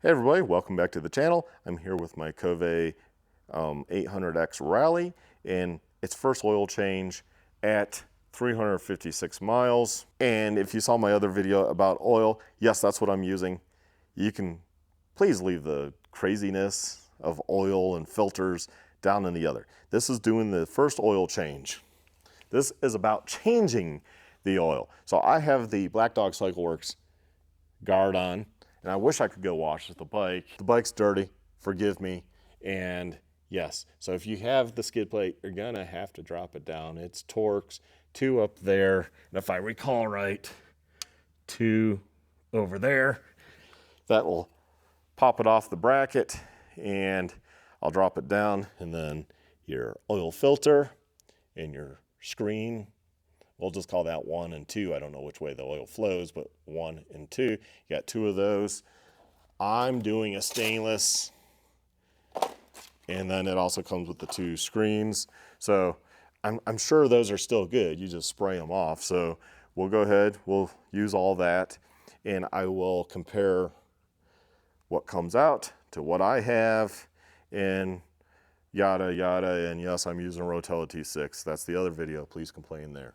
Hey everybody, welcome back to the channel. I'm here with my Kove 800X Rally and its first oil change at 356 miles. And if you saw my other video about oil, yes, that's what I'm using. You can please leave the craziness of oil and filters down in the other. This is doing the first oil change. This is about changing the oil. So I have the Black Dog Cycle Works guard on. And I wish I could go wash the bike. The bike's dirty, forgive me. And yes, so if you have the skid plate, you're gonna have to drop it down. It's Torx, 2 up there. And if I recall right, 2 over there. That will pop it off the bracket and I'll drop it down. And then your oil filter and your screen, we'll just call that 1 and 2. I don't know which way the oil flows, but 1 and 2. You got 2 of those. I'm doing a stainless, and then it also comes with the 2 screens. So I'm sure those are still good. You just spray them off. So we'll go ahead, we'll use all that, and I will compare what comes out to what I have, and yada, yada. And yes, I'm using a Rotella T6. That's the other video. Please complain there.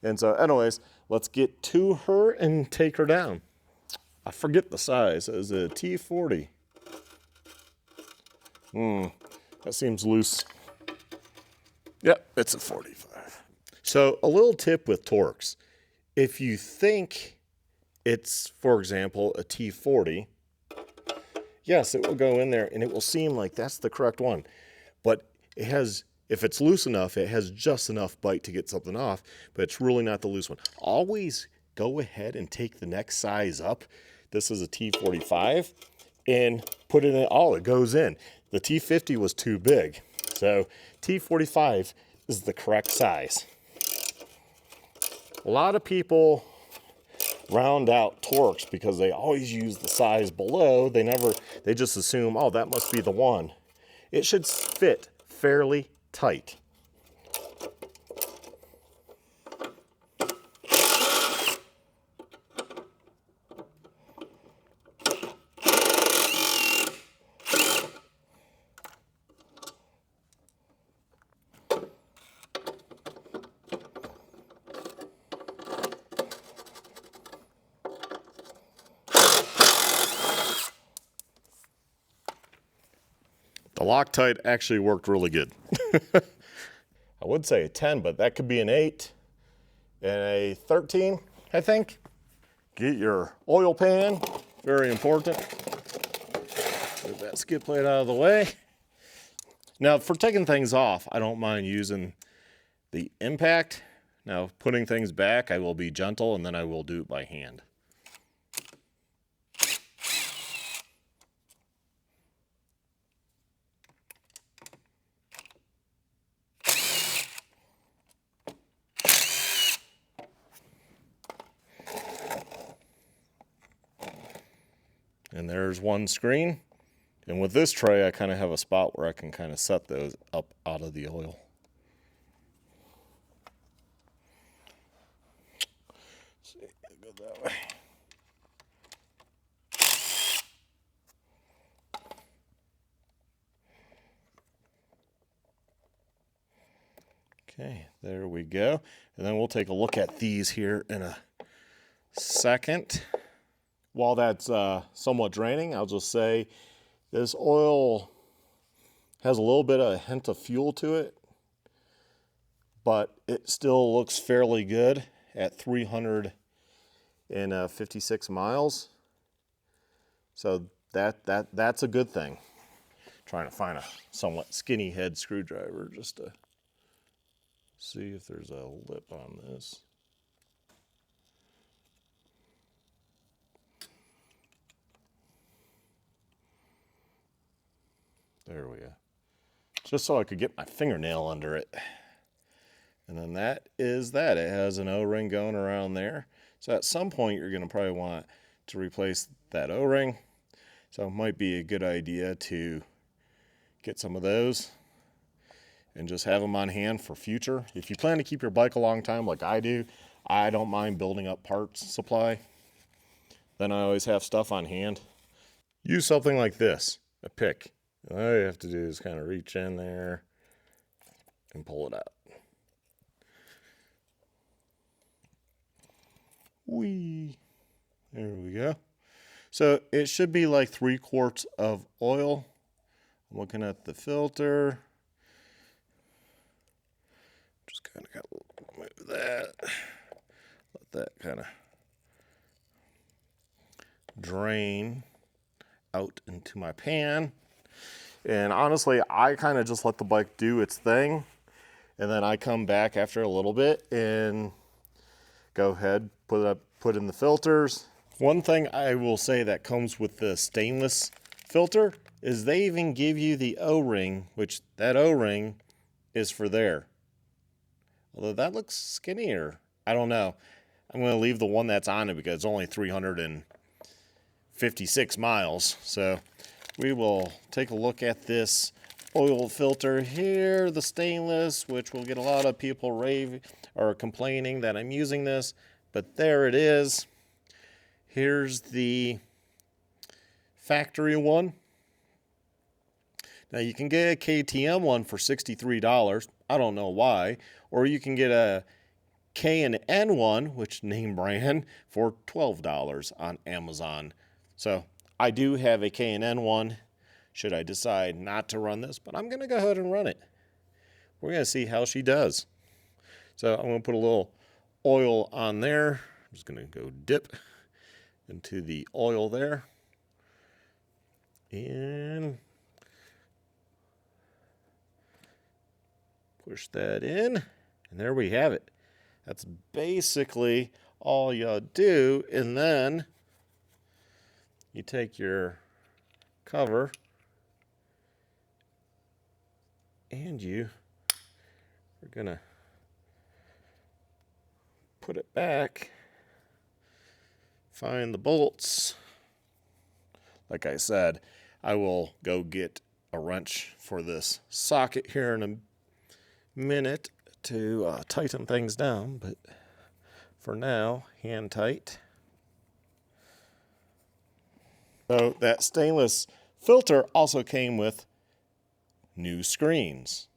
And so anyways, let's get to her and take her down. I forget the size. Is it a T40? That seems loose. Yep, it's a 45. So a little tip with Torx. If you think it's, for example, a T40, yes, it will go in there and it will seem like that's the correct one. But it has, if it's loose enough, it has just enough bite to get something off, but it's really not the loose one. Always go ahead and take the next size up. This is a T45 and put it in, oh, it goes in. The T50 was too big. So T45 is the correct size. A lot of people round out Torx because they always use the size below. They just assume, oh, that must be the one. It should fit fairly tight. The Loctite actually worked really good. I would say a 10, but that could be an 8 and a 13, I think. Get your oil pan, very important. Get that skid plate out of the way. Now, for taking things off, I don't mind using the impact. Now, putting things back, I will be gentle, and then I will do it by hand. And there's one screen. And with this tray, I kind of have a spot where I can kind of set those up out of the oil. Let's see, go that way. Okay, there we go. And then we'll take a look at these here in a second. While that's somewhat draining, I'll just say this oil has a little bit of a hint of fuel to it, but it still looks fairly good at 356 miles. So that's a good thing. Trying to find a somewhat skinny head screwdriver just to see if there's a lip on this. There we go. Just so I could get my fingernail under it. And then that is that. It has an O-ring going around there. So at some point you're going to probably want to replace that O-ring. So it might be a good idea to get some of those and just have them on hand for future. If you plan to keep your bike a long time like I do, I don't mind building up parts supply. Then I always have stuff on hand. use something like this, a pick. All you have to do is kind of reach in there and pull it out. Whee! There we go. So it should be like 3 quarts of oil. I'm looking at the filter. Just kind of got to move that. Let that kind of drain out into my pan. And honestly, I kind of just let the bike do its thing. And then I come back after a little bit and go ahead, put in the filters. One thing I will say that comes with the stainless filter is they even give you the O-ring, which that O-ring is for there. Although that looks skinnier. I don't know. I'm going to leave the one that's on it because it's only 356 miles. So we will take a look at this oil filter here, the stainless, which will get a lot of people raving or complaining that I'm using this, but there it is. Here's the factory one. Now you can get a KTM one for $63. I don't know why. Or you can get a K&N one, which name brand, for $12 on Amazon. So I do have a K&N one, should I decide not to run this, but I'm going to go ahead and run it. We're going to see how she does. So I'm going to put a little oil on there. I'm just going to go dip into the oil there. And push that in. And there we have it. That's basically all you do. And then you take your cover and you're going to put it back, find the bolts. Like I said, I will go get a wrench for this socket here in a minute to tighten things down, but for now, hand tight. So that stainless filter also came with new screens.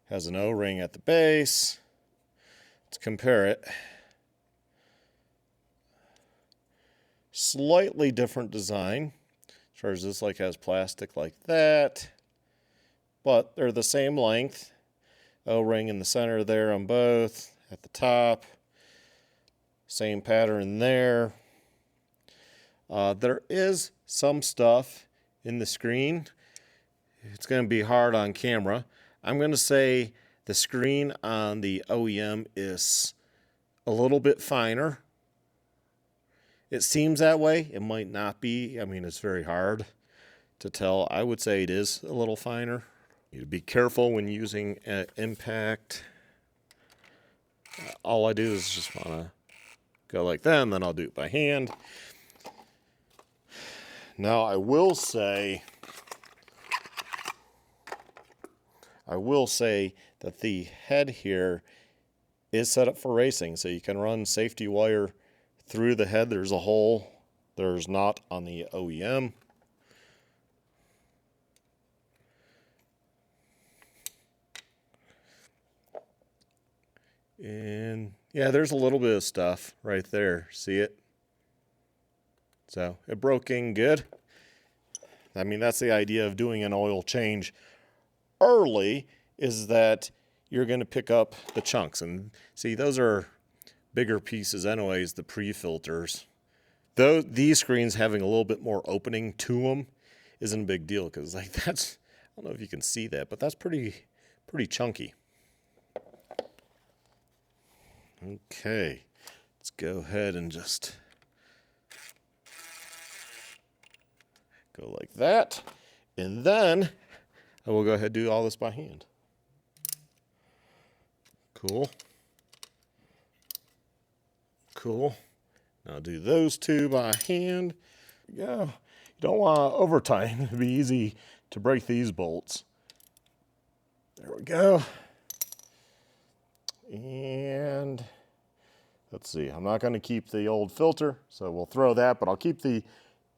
Has an O-ring at the base. Let's compare it. Slightly different design. As far as this like has plastic like that, but they're the same length. O-ring in the center there on both, at the top. Same pattern there. There is some stuff in the screen. It's going to be hard on camera. I'm going to say the screen on the OEM is a little bit finer. It seems that way. It might not be. I mean, it's very hard to tell. I would say it is a little finer. You need to be careful when using impact. All I do is just want to go like that, and then I'll do it by hand. Now, I will say that the head here is set up for racing, so you can run safety wire through the head. There's a hole. There's not on the OEM. And yeah, there's a little bit of stuff right there. See it? So it broke in good. I mean, that's the idea of doing an oil change early, is that you're going to pick up the chunks. And see, those are bigger pieces anyways, the pre-filters. Though these screens having a little bit more opening to them isn't a big deal, because like that's, I don't know if you can see that, but that's pretty chunky. Okay, let's go ahead and just go like that. And then I will go ahead and do all this by hand. Cool. Cool. Now do those two by hand. Yeah, you don't want to over tighten. It'd be easy to break these bolts. There we go. And let's see, I'm not going to keep the old filter, so we'll throw that, but I'll keep the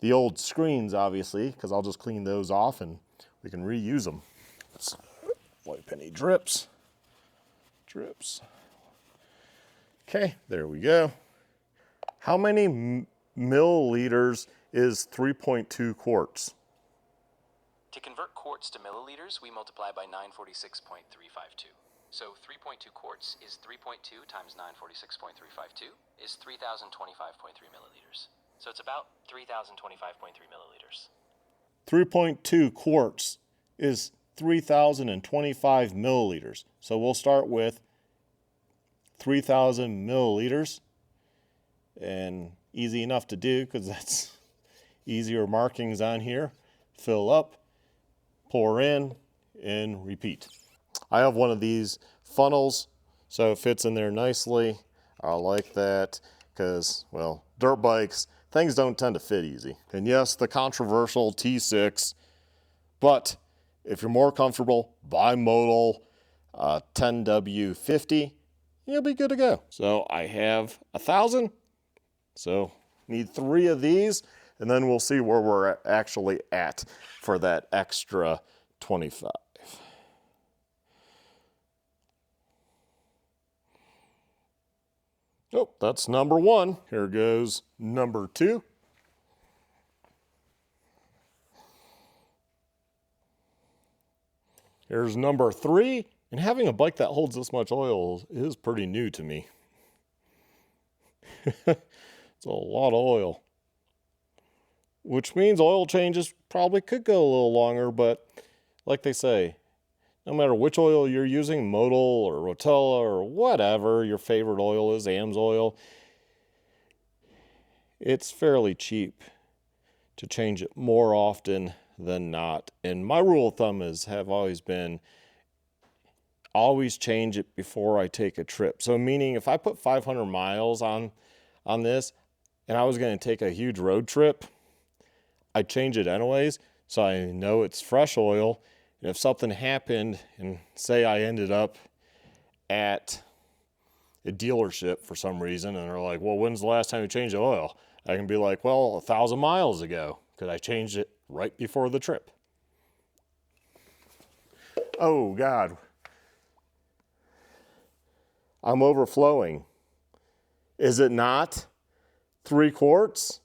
the old screens, obviously, because I'll just clean those off and we can reuse them. Let's wipe any drips. Okay, there we go. How many milliliters is 3.2 quarts? To convert quarts to milliliters, we multiply by 946.352. So 3.2 quarts is 3.2 times 946.352 is 3,025.3 milliliters. So it's about 3,025.3 milliliters. 3.2 quarts is 3,025 milliliters. So we'll start with 3,000 milliliters, and easy enough to do because that's easier markings on here. Fill up, pour in, and repeat. I have one of these funnels, so it fits in there nicely. I like that because, well, dirt bikes, things don't tend to fit easy. And yes, the controversial T6, but if you're more comfortable, bimodal 10W50, you'll be good to go. So I have 1,000, so need 3 of these, and then we'll see where we're actually at for that extra 25. Oh, that's number 1. Here goes number 2. Here's number 3. And having a bike that holds this much oil is pretty new to me. It's a lot of oil. Which means oil changes probably could go a little longer, but like they say, no matter which oil you're using, Modal or Rotella or whatever your favorite oil is, AMSOIL, it's fairly cheap to change it more often than not. And my rule of thumb have always been, always change it before I take a trip. So meaning if I put 500 miles on this and I was going to take a huge road trip, I'd change it anyways so I know it's fresh oil. And if something happened and say I ended up at a dealership for some reason and they're like, well, when's the last time you changed the oil? I can be like, well, 1,000 miles ago because I changed it right before the trip. Oh God. I'm overflowing. Is it not 3 quarts?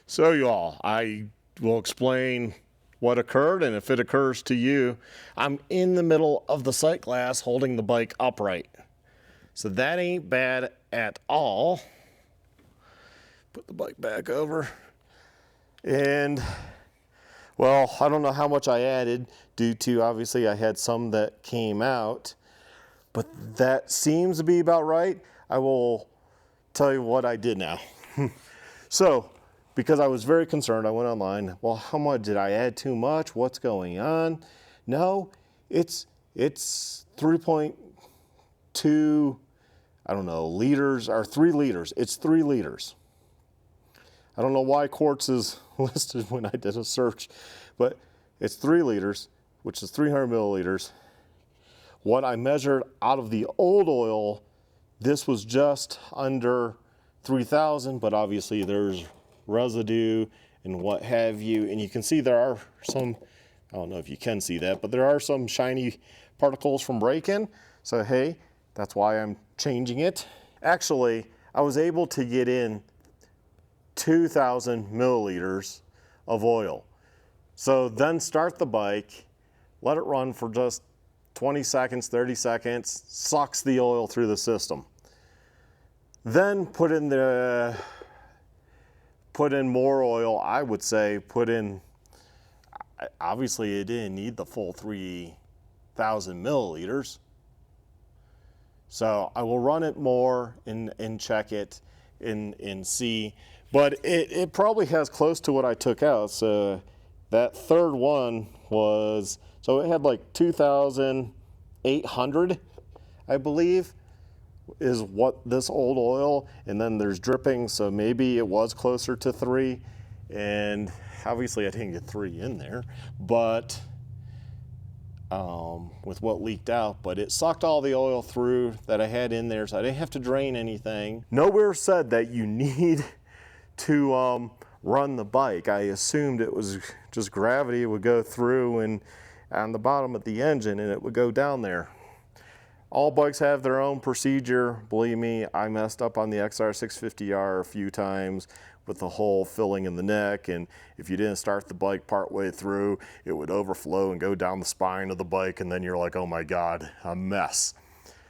So y'all, I will explain what occurred, and if it occurs to you, I'm in the middle of the sight glass holding the bike upright. So that ain't bad at all. Put the bike back over. And, well, I don't know how much I added due to, obviously, I had some that came out. But that seems to be about right. I will tell you what I did now. So, because I was very concerned, I went online. Well, how much did I add? Too much? What's going on? No, it's 3.2, I don't know, liters, or 3 liters. It's 3 liters. I don't know why quarts is listed when I did a search, but it's 3 liters, which is 300 milliliters. What I measured out of the old oil, this was just under 3,000, but obviously there's residue and what have you. And you can see there are some, I don't know if you can see that, but there are some shiny particles from break-in. So hey, that's why I'm changing it. Actually, I was able to get in 2,000 milliliters of oil. So then start the bike, let it run for just 20 seconds, 30 seconds, sucks the oil through the system. Then put in more oil. I would say put in, obviously it didn't need the full 3,000 milliliters. So I will run it more and check it and see, but it probably has close to what I took out. So that third one was, so it had like 2,800, I believe, is what this old oil, and then there's dripping, so maybe it was closer to 3, and obviously I didn't get 3 in there, but with what leaked out, but it sucked all the oil through that I had in there, so I didn't have to drain anything. Nowhere said that you need to run the bike. I assumed it was just gravity would go through and on the bottom of the engine and it would go down there. All bikes have their own procedure. Believe me, I messed up on the XR650R a few times with the hole filling in the neck, and if you didn't start the bike part way through, it would overflow and go down the spine of the bike, and then you're like, oh my God, a mess.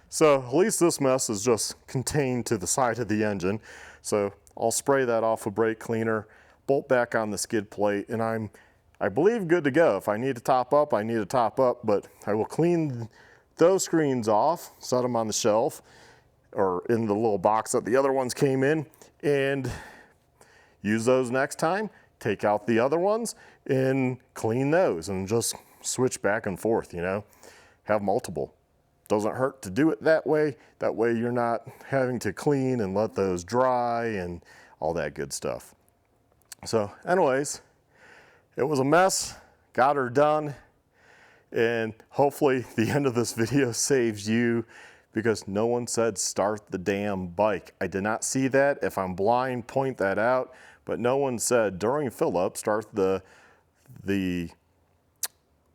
So at least this mess is just contained to the side of the engine. So I'll spray that off with brake cleaner, bolt back on the skid plate, and I believe good to go. If I need to top up, I need to top up, but I will clean those screens off, set them on the shelf or in the little box that the other ones came in, and use those next time, take out the other ones and clean those and just switch back and forth, you know, have multiple. Doesn't hurt to do it that way. That way you're not having to clean and let those dry and all that good stuff. So anyways, it was a mess, got her done. And hopefully the end of this video saves you, because no one said start the damn bike. I did not see that. If I'm blind, point that out. But no one said during fill up, start the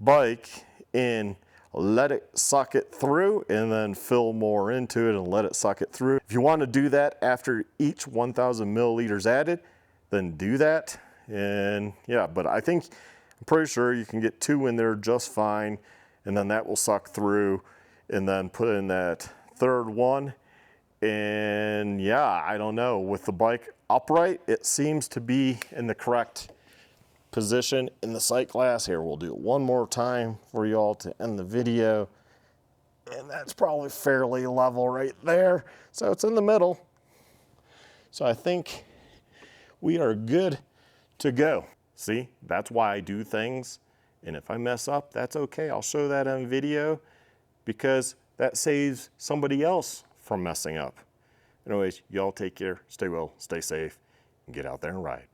bike and let it suck it through and then fill more into it and let it suck it through. If you want to do that after each 1,000 milliliters added, then do that. And yeah, but I'm pretty sure you can get 2 in there just fine, and then that will suck through, and then put in that third one. And yeah, I don't know, with the bike upright, it seems to be in the correct position in the sight glass. Here, we'll do it one more time for y'all to end the video. And that's probably fairly level right there. So it's in the middle. So I think we are good to go. See, that's why I do things. And if I mess up, that's okay. I'll show that on video, because that saves somebody else from messing up. Anyways, y'all take care, stay well, stay safe, and get out there and ride.